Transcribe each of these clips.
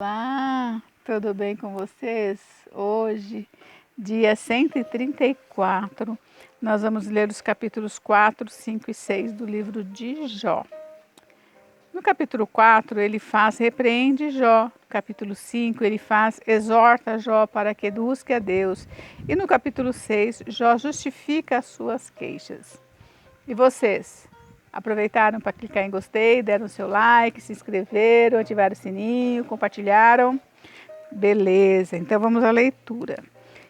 Olá, tudo bem com vocês? Hoje, dia 134, nós vamos ler os capítulos 4, 5 e 6 do livro de Jó. No capítulo 4, ele repreende Jó. No capítulo 5, ele exorta Jó para que busque a Deus. E no capítulo 6, Jó justifica as suas queixas. E vocês? Aproveitaram para clicar em gostei, deram seu like, se inscreveram, ativaram o sininho, compartilharam? Beleza, então vamos à leitura.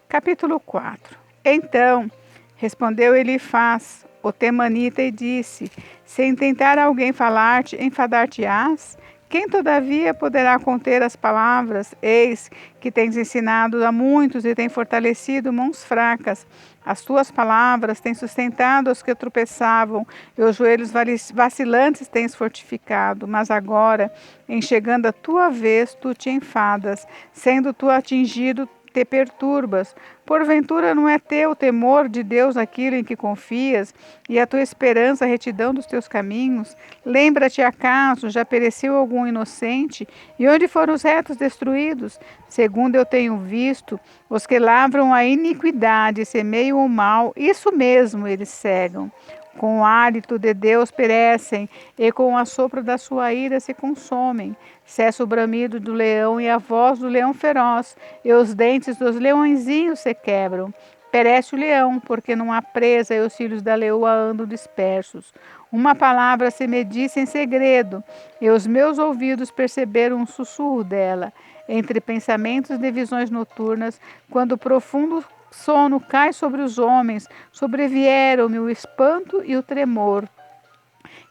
Capítulo 4. Então, respondeu Elifaz, o temanita, e disse: Se intentar alguém falar-te, enfadar-te-ás? Quem todavia poderá conter as palavras? Eis que tens ensinado a muitos e tens fortalecido mãos fracas. As tuas palavras têm sustentado os que tropeçavam, e os joelhos vacilantes tens fortificado. Mas agora, em chegando a tua vez, tu te enfadas, sendo tu atingido, te perturbas. Porventura não é teu o temor de Deus aquilo em que confias, e a tua esperança a retidão dos teus caminhos? Lembra-te acaso, já pereceu algum inocente? E onde foram os retos destruídos? Segundo eu tenho visto, os que lavram a iniquidade e semeiam o mal, isso mesmo eles cegam. Com o hálito de Deus perecem, e com o assopro da sua ira se consomem. Cessa o bramido do leão e a voz do leão feroz, e os dentes dos leõezinhos se quebram. Perece o leão, porque não há presa, e os filhos da leoa andam dispersos. Uma palavra se me disse em segredo, e os meus ouvidos perceberam um sussurro dela. Entre pensamentos de visões noturnas, quando o profundo sono cai sobre os homens, sobrevieram-me o espanto e o tremor,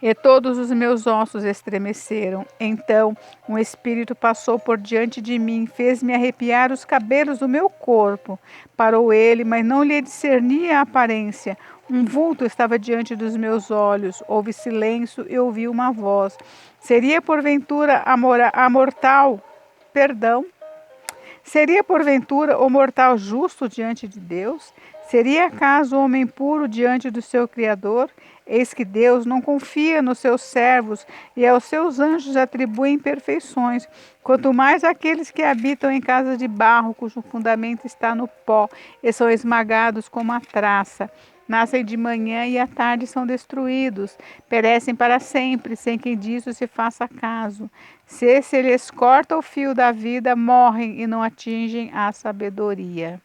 e todos os meus ossos estremeceram. Então um espírito passou por diante de mim, fez-me arrepiar os cabelos do meu corpo. Parou ele, mas não lhe discernia a aparência. Um vulto estava diante dos meus olhos. Houve silêncio e ouvi uma voz. Seria porventura a mortal? Perdão. Seria porventura o mortal justo diante de Deus? Seria acaso o homem puro diante do seu Criador? Eis que Deus não confia nos seus servos e aos seus anjos atribui imperfeições, quanto mais aqueles que habitam em casas de barro, cujo fundamento está no pó, e são esmagados como a traça. Nascem de manhã e à tarde são destruídos, perecem para sempre, sem que disso se faça caso. Se lhes corta o fio da vida, morrem e não atingem a sabedoria.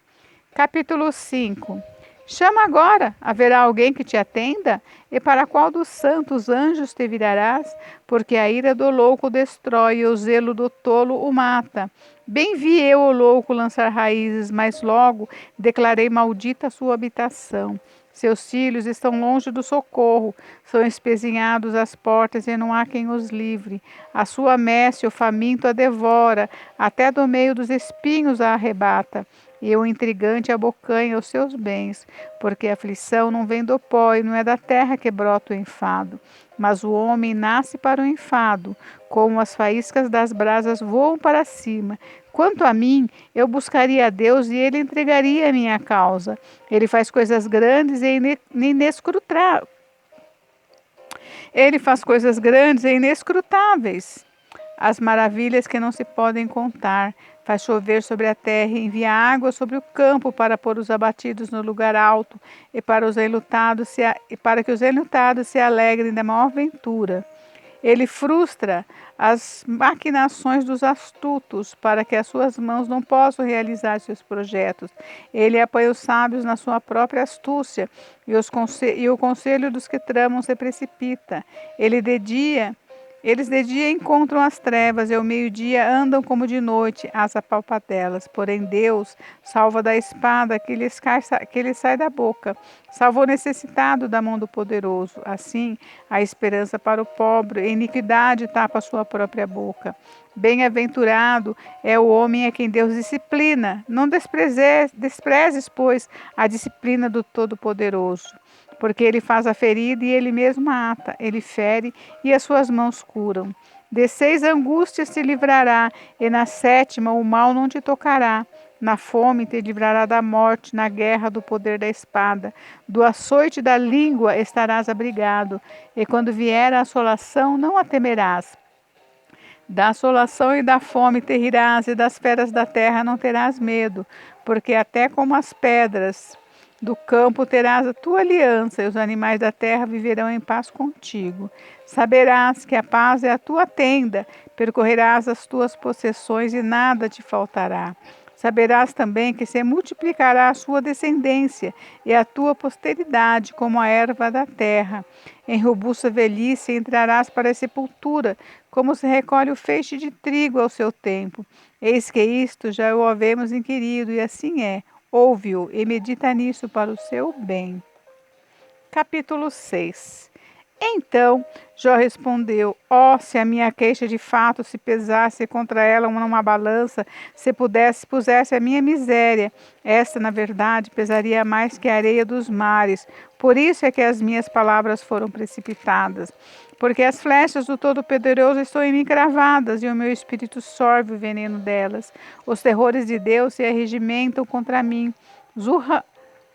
Capítulo 5. Chama agora, haverá alguém que te atenda? E para qual dos santos anjos te virarás? Porque a ira do louco destrói e o zelo do tolo o mata. Bem vi eu o louco lançar raízes, mas logo declarei maldita a sua habitação. Seus filhos estão longe do socorro, são espezinhados às portas e não há quem os livre. A sua messe, o faminto, a devora, até do meio dos espinhos a arrebata. E o intrigante abocanha os seus bens, porque a aflição não vem do pó e não é da terra que brota o enfado. Mas o homem nasce para o enfado, como as faíscas das brasas voam para cima. Quanto a mim, eu buscaria a Deus e ele entregaria a minha causa. Ele faz coisas grandes e inescrutáveis. Ele faz coisas grandes e inescrutáveis. As maravilhas que não se podem contar. Faz chover sobre a terra e envia água sobre o campo para pôr os abatidos no lugar alto e para que os enlutados se alegrem da maior ventura. Ele frustra as maquinações dos astutos para que as suas mãos não possam realizar seus projetos. Ele apoia os sábios na sua própria astúcia e o conselho dos que tramam se precipita. Eles de dia encontram as trevas e ao meio-dia andam como de noite às apalpadelas. Porém Deus salva da espada que lhes sai da boca. Salva o necessitado da mão do poderoso. Assim, há esperança para o pobre, e iniquidade tapa a sua própria boca. Bem-aventurado é o homem a quem Deus disciplina. Não desprezes, pois, a disciplina do Todo-Poderoso. Porque ele faz a ferida e ele mesmo mata. Ele fere e as suas mãos curam. De 6 angústias te livrará, e na 7ª o mal não te tocará. Na fome te livrará da morte, na guerra do poder da espada. Do açoite da língua estarás abrigado, e quando vier a assolação não a temerás. Da assolação e da fome te rirás, e das feras da terra não terás medo, porque até como as pedras do campo terás a tua aliança, e os animais da terra viverão em paz contigo. Saberás que a paz é a tua tenda, percorrerás as tuas possessões e nada te faltará. Saberás também que se multiplicará a sua descendência e a tua posteridade como a erva da terra. Em robusta velhice entrarás para a sepultura, como se recolhe o feixe de trigo ao seu tempo. Eis que isto já o havemos inquirido, e assim é. Ouve-o e medita nisso para o seu bem. Capítulo 6. Então Jó respondeu: se a minha queixa de fato se pesasse contra ela numa balança, se pusesse a minha miséria, esta, na verdade, pesaria mais que a areia dos mares. Por isso é que as minhas palavras foram precipitadas. Porque as flechas do Todo-Poderoso estão em mim cravadas, e o meu espírito sorve o veneno delas. Os terrores de Deus se arregimentam contra mim.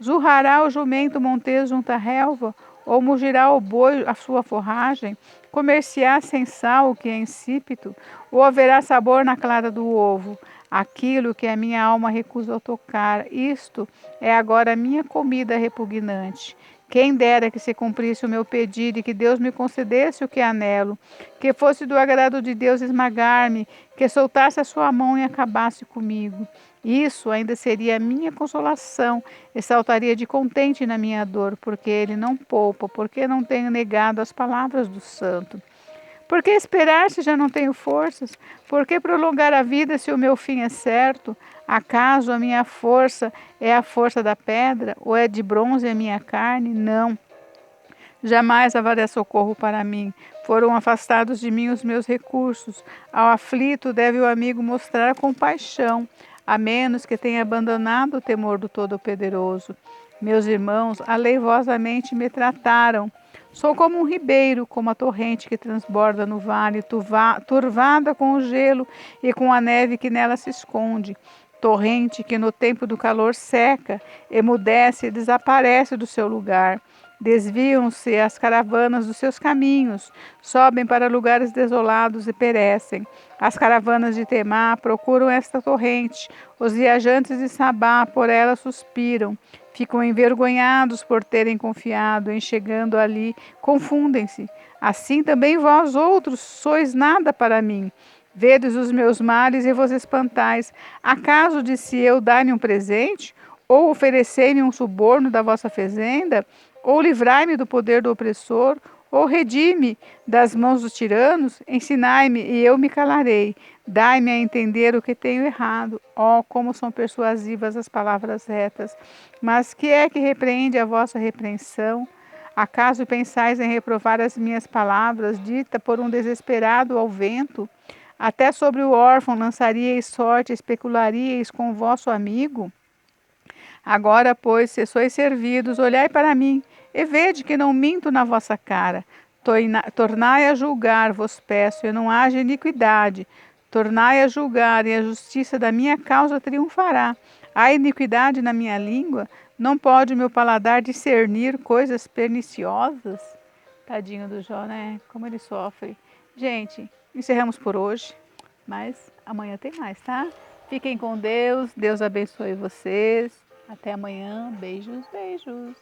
Zurrará o jumento monteiro junto à relva, ou mugirá o boi a sua forragem? Comer-se-á sem sal o que é insípido, ou haverá sabor na clara do ovo? Aquilo que a minha alma recusa tocar, isto é agora a minha comida repugnante. Quem dera que se cumprisse o meu pedido e que Deus me concedesse o que anelo, que fosse do agrado de Deus esmagar-me, que soltasse a sua mão e acabasse comigo. Isso ainda seria a minha consolação, e saltaria de contente na minha dor, porque ele não poupa, porque não tenho negado as palavras do santo. Por que esperar se já não tenho forças? Por que prolongar a vida se o meu fim é certo? Acaso a minha força é a força da pedra? Ou é de bronze a minha carne? Não. Jamais haverá socorro para mim. Foram afastados de mim os meus recursos. Ao aflito deve o amigo mostrar compaixão, a menos que tenha abandonado o temor do Todo-Poderoso. Meus irmãos aleivosamente me trataram. Sou como um ribeiro, como a torrente que transborda no vale, turvada com o gelo e com a neve que nela se esconde. Torrente que no tempo do calor seca, emudece e desaparece do seu lugar. Desviam-se as caravanas dos seus caminhos, sobem para lugares desolados e perecem. As caravanas de Temá procuram esta torrente, os viajantes de Sabá por ela suspiram. Ficam envergonhados por terem confiado em chegando ali, confundem-se. Assim também vós outros sois nada para mim. Vedes os meus males e vos espantais. Acaso disse eu dar-lhe um presente? Ou oferecer-lhe um suborno da vossa fazenda? Ou livrai-me do poder do opressor? Ou redime das mãos dos tiranos? Ensinai-me e eu me calarei. Dai-me a entender o que tenho errado. Como são persuasivas as palavras retas. Mas que é que repreende a vossa repreensão? Acaso pensais em reprovar as minhas palavras, dita por um desesperado ao vento? Até sobre o órfão lançaríeis sorte, especularíeis com o vosso amigo? Agora, pois, se sois servidos, olhai para mim, e vede que não minto na vossa cara. Tornai a julgar, vos peço, e não haja iniquidade. Tornai a julgar, e a justiça da minha causa triunfará. Há iniquidade na minha língua? Não pode o meu paladar discernir coisas perniciosas? Tadinho do Jó, né? Como ele sofre. Gente, encerramos por hoje, mas amanhã tem mais, tá? Fiquem com Deus, Deus abençoe vocês. Até amanhã, beijos, beijos.